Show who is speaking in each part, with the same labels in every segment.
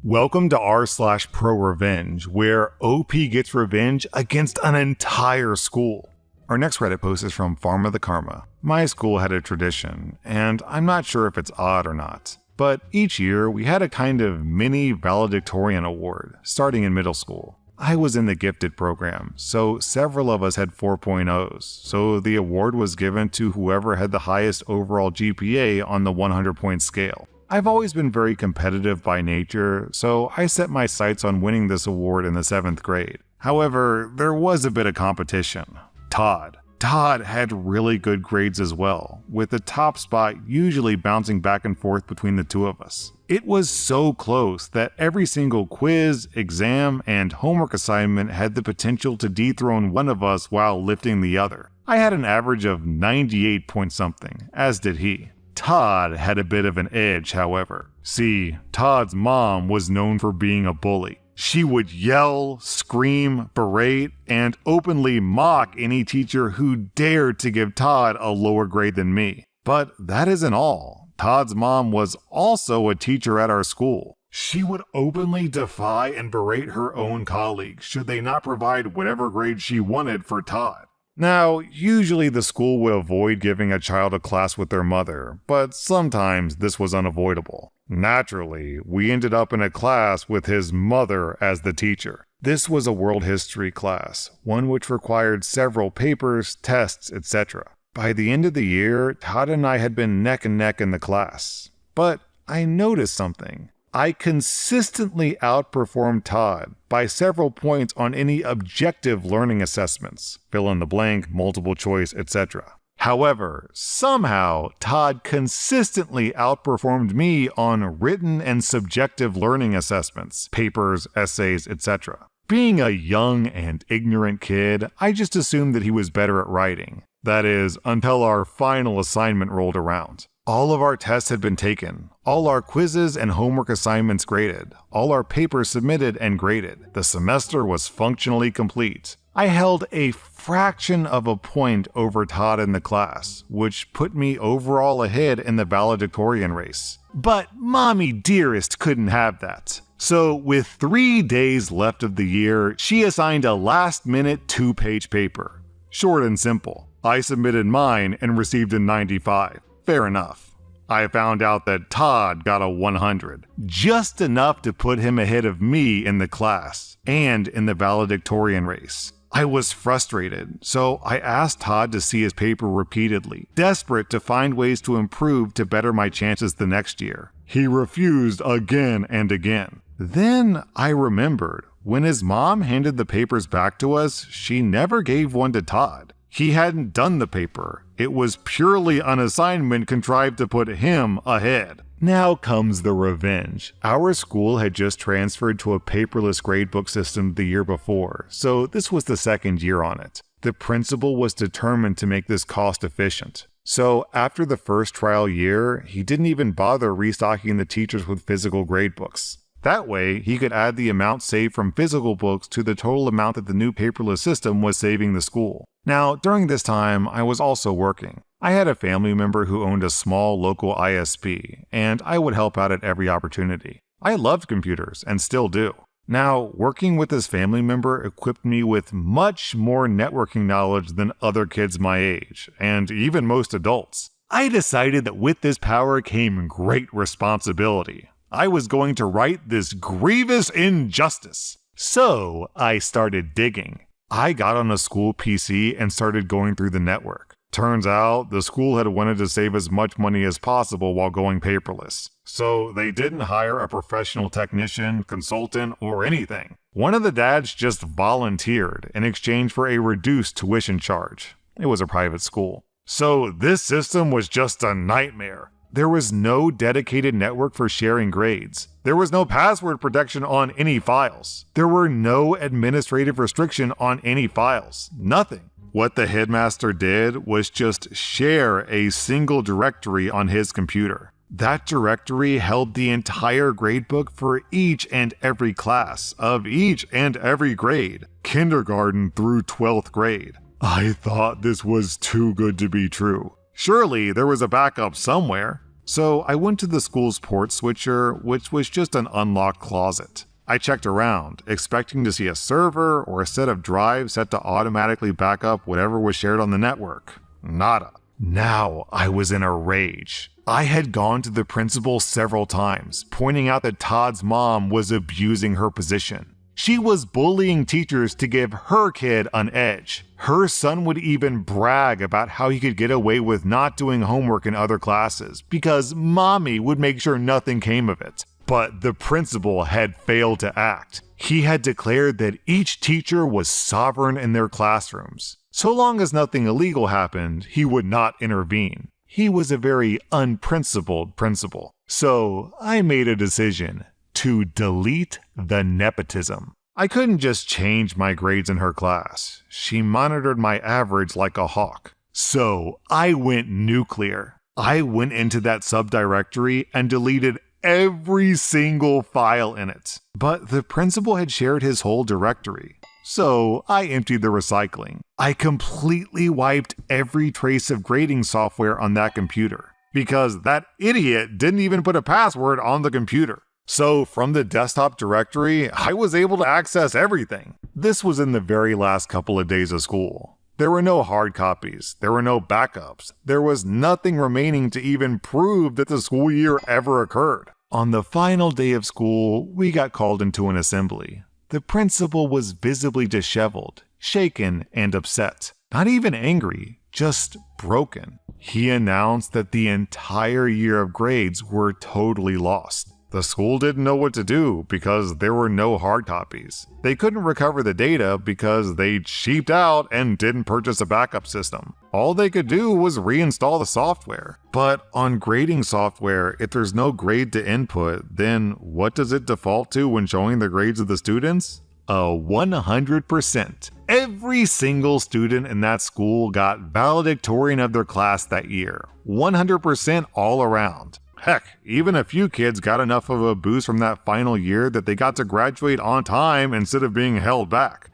Speaker 1: Welcome to r/pro revenge, where OP gets revenge against an entire school. Our next Reddit post is from Farm of the Karma. My school had a tradition, and I'm not sure if it's odd or not, but each year we had a kind of mini valedictorian award, starting in middle school. I was in the gifted program, so several of us had 4.0s, so the award was given to whoever had the highest overall GPA on the 100-point scale. I've always been very competitive by nature, so I set my sights on winning this award in the 7th grade. However, there was a bit of competition. Todd had really good grades as well, with the top spot usually bouncing back and forth between the two of us. It was so close that every single quiz, exam, and homework assignment had the potential to dethrone one of us while lifting the other. I had an average of 98 point something, as did he. Todd had a bit of an edge, however. See, Todd's mom was known for being a bully. She would yell, scream, berate, and openly mock any teacher who dared to give Todd a lower grade than me. But that isn't all. Todd's mom was also a teacher at our school. She would openly defy and berate her own colleagues should they not provide whatever grade she wanted for Todd. Now, usually the school would avoid giving a child a class with their mother, but sometimes this was unavoidable. Naturally, we ended up in a class with his mother as the teacher. This was a world history class, one which required several papers, tests, etc. By the end of the year, Todd and I had been neck and neck in the class. But I noticed something. I consistently outperformed Todd by several points on any objective learning assessments, fill in the blank, multiple choice, etc. However, somehow Todd consistently outperformed me on written and subjective learning assessments, papers, essays, etc. Being a young and ignorant kid, I just assumed that he was better at writing. That is, until our final assignment rolled around. All of our tests had been taken, all our quizzes and homework assignments graded, all our papers submitted and graded. The semester was functionally complete. I held a fraction of a point over Todd in the class, which put me overall ahead in the valedictorian race. But Mommy Dearest couldn't have that. So with 3 days left of the year, she assigned a last-minute 2-page paper. Short and simple. I submitted mine and received a 95. Fair enough. I found out that Todd got a 100, just enough to put him ahead of me in the class and in the valedictorian race. I was frustrated, so I asked Todd to see his paper repeatedly, desperate to find ways to improve to better my chances the next year. He refused again and again. Then I remembered, when his mom handed the papers back to us, she never gave one to Todd. He hadn't done the paper. It was purely an assignment contrived to put him ahead. Now comes the revenge. Our school had just transferred to a paperless gradebook system the year before, so this was the 2nd year on it. The principal was determined to make this cost efficient. So after the first trial year, he didn't even bother restocking the teachers with physical gradebooks. That way, he could add the amount saved from physical books to the total amount that the new paperless system was saving the school. Now, during this time, I was also working. I had a family member who owned a small local ISP, and I would help out at every opportunity. I loved computers, and still do. Now, working with this family member equipped me with much more networking knowledge than other kids my age, and even most adults. I decided that with this power came great responsibility. I was going to right this grievous injustice. So I started digging. I got on a school PC and started going through the network. Turns out the school had wanted to save as much money as possible while going paperless. So they didn't hire a professional technician, consultant, or anything. One of the dads just volunteered in exchange for a reduced tuition charge. It was a private school. So this system was just a nightmare. There was no dedicated network for sharing grades. There was no password protection on any files. There were no administrative restriction on any files. Nothing. What the headmaster did was just share a single directory on his computer. That directory held the entire gradebook for each and every class of each and every grade, kindergarten through 12th grade. I thought this was too good to be true. Surely there was a backup somewhere. So I went to the school's port switcher, which was just an unlocked closet. I checked around, expecting to see a server or a set of drives set to automatically back up whatever was shared on the network. Nada. Now I was in a rage. I had gone to the principal several times, pointing out that Todd's mom was abusing her position. She was bullying teachers to give her kid an edge. Her son would even brag about how he could get away with not doing homework in other classes because mommy would make sure nothing came of it. But the principal had failed to act. He had declared that each teacher was sovereign in their classrooms. So long as nothing illegal happened, he would not intervene. He was a very unprincipled principal. So I made a decision to delete the nepotism. I couldn't just change my grades in her class. She monitored my average like a hawk. So I went nuclear. I went into that subdirectory and deleted every single file in it. But the principal had shared his whole directory. So I emptied the recycling. I completely wiped every trace of grading software on that computer because that idiot didn't even put a password on the computer. So from the desktop directory, I was able to access everything. This was in the very last couple of days of school. There were no hard copies. There were no backups. There was nothing remaining to even prove that the school year ever occurred. On the final day of school, we got called into an assembly. The principal was visibly disheveled, shaken, and upset. Not even angry, just broken. He announced that the entire year of grades were totally lost. The school didn't know what to do because there were no hard copies. They couldn't recover the data because they cheaped out and didn't purchase a backup system. All they could do was reinstall the software. But on grading software, if there's no grade to input, then what does it default to when showing the grades of the students? A 100%. Every single student in that school got valedictorian of their class that year. 100% all around. Heck, even a few kids got enough of a boost from that final year that they got to graduate on time instead of being held back.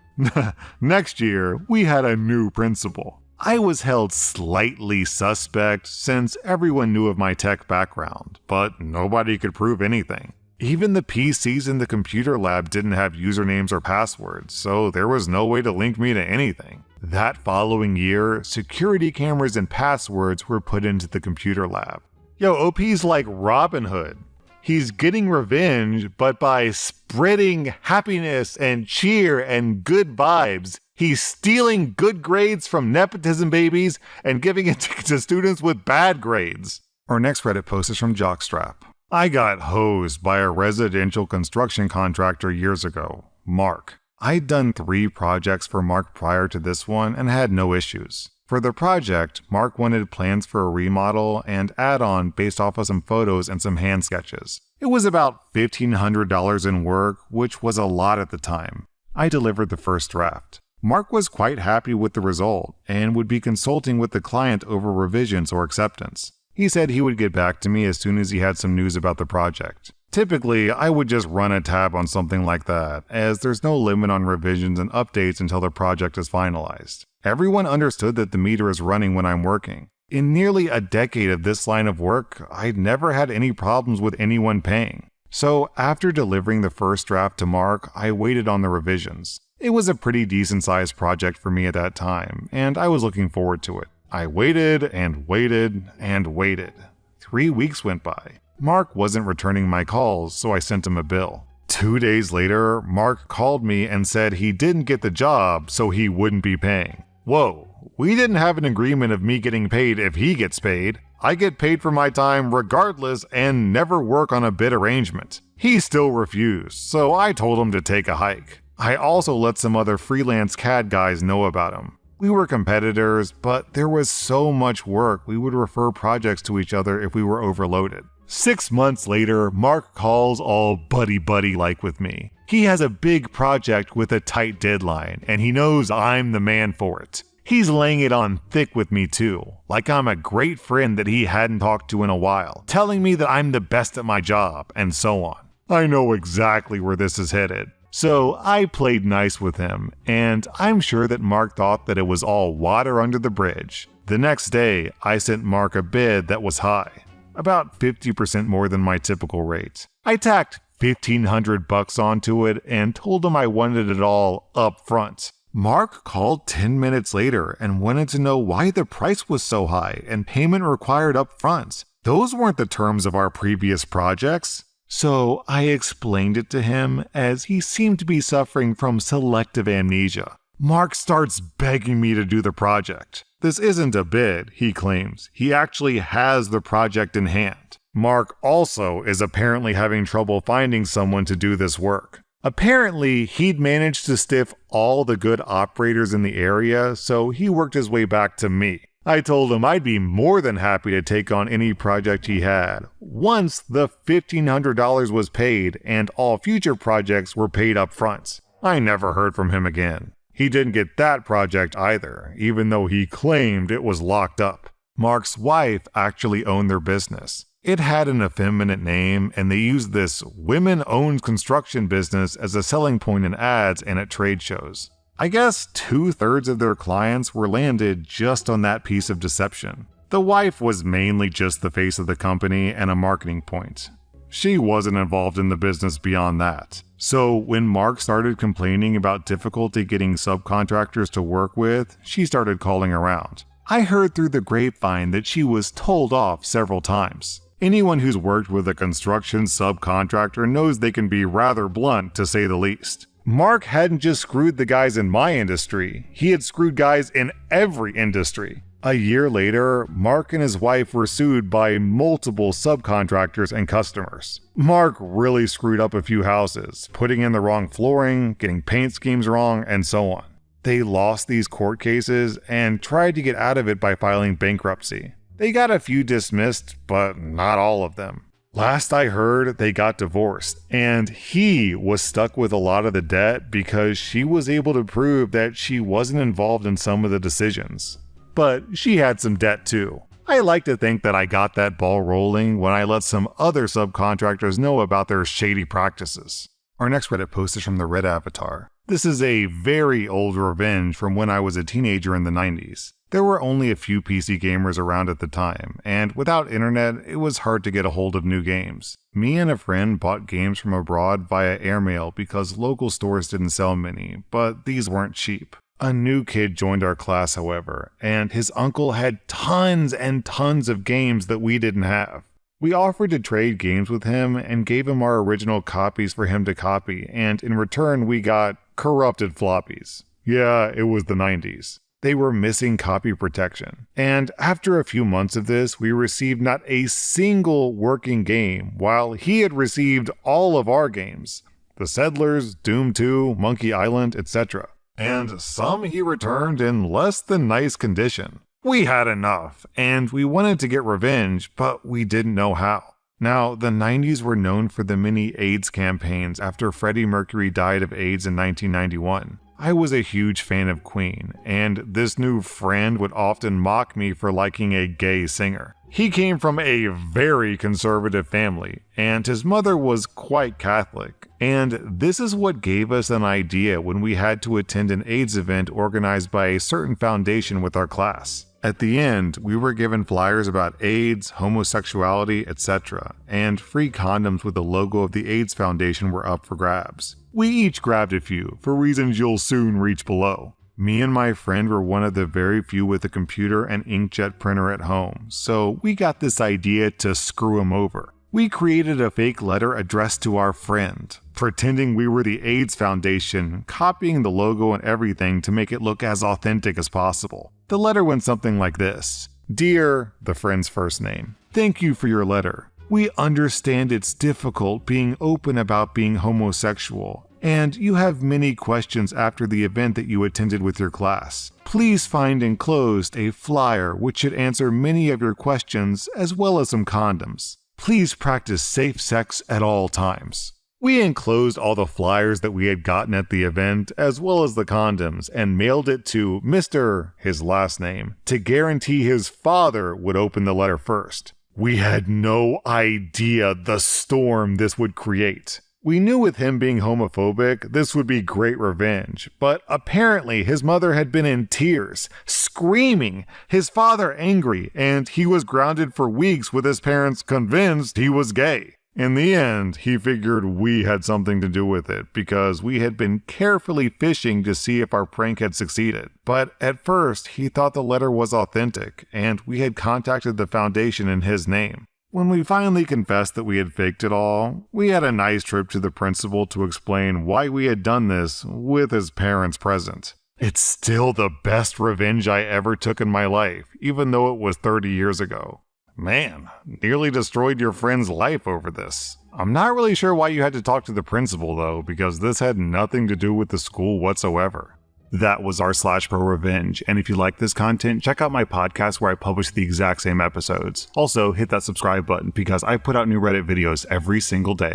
Speaker 1: Next year, we had a new principal. I was held slightly suspect since everyone knew of my tech background, but nobody could prove anything. Even the PCs in the computer lab didn't have usernames or passwords, so there was no way to link me to anything. That following year, security cameras and passwords were put into the computer lab. Yo, OP's like Robin Hood. He's getting revenge, but by spreading happiness and cheer and good vibes, he's stealing good grades from nepotism babies and giving it to students with bad grades. Our next Reddit post is from Jockstrap. I got hosed by a residential construction contractor years ago, Mark. I'd done 3 projects for Mark prior to this one and had no issues. For the project, Mark wanted plans for a remodel and add-on based off of some photos and some hand sketches. It was about $1,500 in work, which was a lot at the time. I delivered the first draft. Mark was quite happy with the result and would be consulting with the client over revisions or acceptance. He said he would get back to me as soon as he had some news about the project. Typically, I would just run a tab on something like that, as there's no limit on revisions and updates until the project is finalized. Everyone understood that the meter is running when I'm working. In nearly a decade of this line of work, I'd never had any problems with anyone paying. So after delivering the first draft to Mark, I waited on the revisions. It was a pretty decent sized project for me at that time, and I was looking forward to it. I waited and waited and waited. 3 weeks went by. Mark wasn't returning my calls, so I sent him a bill. 2 days later, Mark called me and said he didn't get the job, so he wouldn't be paying. Whoa, we didn't have an agreement of me getting paid if he gets paid. I get paid for my time regardless and never work on a bid arrangement. He still refused, so I told him to take a hike. I also let some other freelance CAD guys know about him. We were competitors, but there was so much work we would refer projects to each other if we were overloaded. 6 months later, Mark calls all buddy-buddy like with me. He has a big project with a tight deadline, and he knows I'm the man for it. He's laying it on thick with me too, like I'm a great friend that he hadn't talked to in a while, telling me that I'm the best at my job, and so on. I know exactly where this is headed. So I played nice with him, and I'm sure that Mark thought that it was all water under the bridge. The next day, I sent Mark a bid that was high. about 50% more than my typical rate. I tacked $1,500 onto it and told him I wanted it all up front. Mark called 10 minutes later and wanted to know why the price was so high and payment required up front. Those weren't the terms of our previous projects. So I explained it to him as he seemed to be suffering from selective amnesia. Mark starts begging me to do the project. This isn't a bid, he claims. He actually has the project in hand. Mark also is apparently having trouble finding someone to do this work. Apparently, he'd managed to stiff all the good operators in the area, so he worked his way back to me. I told him I'd be more than happy to take on any project he had, once the $1,500 was paid and all future projects were paid up front. I never heard from him again. He didn't get that project either, even though he claimed it was locked up. Mark's wife actually owned their business. It had an effeminate name, and they used this women-owned construction business as a selling point in ads and at trade shows. I guess 2/3 of their clients were landed just on that piece of deception. The wife was mainly just the face of the company and a marketing point. She wasn't involved in the business beyond that. So when Mark started complaining about difficulty getting subcontractors to work with, she started calling around. I heard through the grapevine that she was told off several times. Anyone who's worked with a construction subcontractor knows they can be rather blunt, to say the least. Mark hadn't just screwed the guys in my industry, he had screwed guys in every industry. A year later, Mark and his wife were sued by multiple subcontractors and customers. Mark really screwed up a few houses, putting in the wrong flooring, getting paint schemes wrong, and so on. They lost these court cases and tried to get out of it by filing bankruptcy. They got a few dismissed, but not all of them. Last I heard, they got divorced, and he was stuck with a lot of the debt because she was able to prove that she wasn't involved in some of the decisions. But she had some debt too. I like to think that I got that ball rolling when I let some other subcontractors know about their shady practices. Our next Reddit post is from the Red Avatar. This is a very old revenge from when I was a teenager in the 90s. There were only a few PC gamers around at the time, and without internet, it was hard to get a hold of new games. Me and a friend bought games from abroad via airmail because local stores didn't sell many, but these weren't cheap. A new kid joined our class, however, and his uncle had tons and tons of games that we didn't have. We offered to trade games with him and gave him our original copies for him to copy, and in return we got corrupted floppies. Yeah, it was the 90s. They were missing copy protection. And after a few months of this, we received not a single working game, while he had received all of our games. The Settlers, Doom 2, Monkey Island, etc. And some he returned in less than nice condition. We had enough, and we wanted to get revenge, but we didn't know how. Now, the 90s were known for the many AIDS campaigns after Freddie Mercury died of AIDS in 1991. I was a huge fan of Queen, and this new friend would often mock me for liking a gay singer. He came from a very conservative family, and his mother was quite Catholic, and this is what gave us an idea when we had to attend an AIDS event organized by a certain foundation with our class. At the end, we were given flyers about AIDS, homosexuality, etc., and free condoms with the logo of the AIDS Foundation were up for grabs. We each grabbed a few, for reasons you'll soon reach below. Me and my friend were one of the very few with a computer and inkjet printer at home, so we got this idea to screw him over. We created a fake letter addressed to our friend, pretending we were the AIDS Foundation, copying the logo and everything to make it look as authentic as possible. The letter went something like this. Dear, the friend's first name, thank you for your letter. We understand it's difficult being open about being homosexual, and you have many questions after the event that you attended with your class. Please find enclosed a flyer which should answer many of your questions as well as some condoms. Please practice safe sex at all times. We enclosed all the flyers that we had gotten at the event, as well as the condoms, and mailed it to Mr., his last name, to guarantee his father would open the letter first. We had no idea the storm this would create. We knew with him being homophobic, this would be great revenge, but apparently his mother had been in tears, screaming, his father angry, and he was grounded for weeks with his parents convinced he was gay. In the end, he figured we had something to do with it because we had been carefully fishing to see if our prank had succeeded. But at first, he thought the letter was authentic, and we had contacted the foundation in his name. When we finally confessed that we had faked it all, we had a nice trip to the principal to explain why we had done this with his parents present. It's still the best revenge I ever took in my life, even though it was 30 years ago. Man, nearly destroyed your friend's life over this. I'm not really sure why you had to talk to the principal though, because this had nothing to do with the school whatsoever. That was our /pro revenge, and if you like this content, check out my podcast where I publish the exact same episodes. Also, hit that subscribe button because I put out new Reddit videos every single day.